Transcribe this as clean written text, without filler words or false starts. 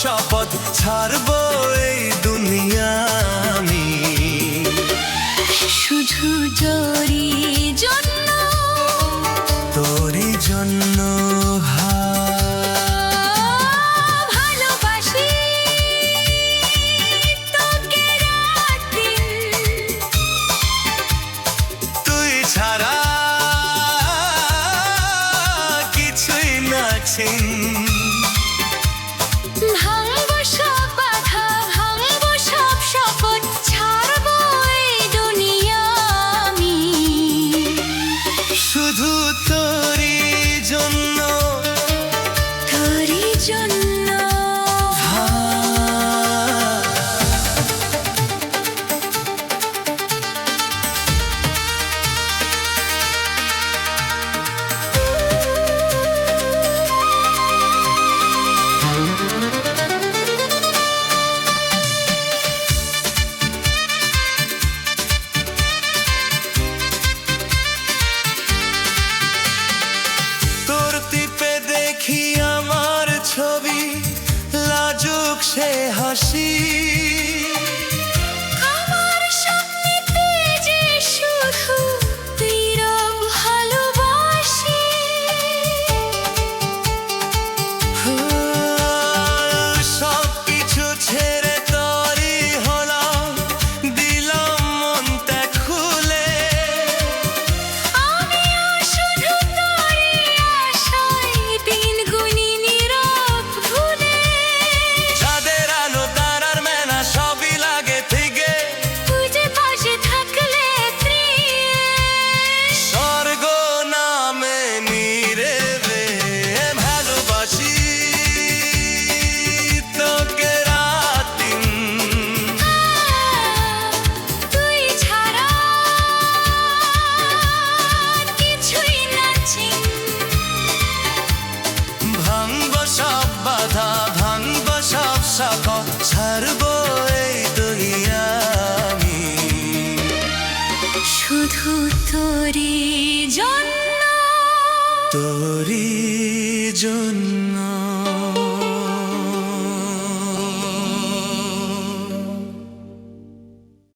শপথ ছাড়বো এই দুনিয়া আমি শুধু তোরই জন্য, তোরই জন্য ভালোবাসি তোকে রাতদিন, তুই ছাড়া কিছুই না চিন ভাঙবো সব বাধা, ভাঙবো সব শপথ, ছাড়বো এই দুনিয়া আমি শুধু তোরই জন্য, তোরই জন্য। তোর টিপে দেখি আমার ছবি, লাজুক সে হাসি আমার স্বপ্নেতে যে শুধু নীরব ভালোবাসি, সব কিছু ছেড়ে তোরই হলাম, দিলাম মনটা খুলে আমিও শুধু তোরই আশায় দিন গুনি নীরব ভুলে, যাদের আলো তারার মেলা সবই লাগে থেকে তুই যে পাশে থাকলে স্বর্গ নামে নীরবে ভালোবাসি তোকে রাতদিন তুই ছাড়া কিছুই না চিন, ভাঙব সব বাধা, ভাঙব সব শপথ, ছাড়বো এই দুনিয়া আমি শুধু তোরই জন্য, তোরই জন্য।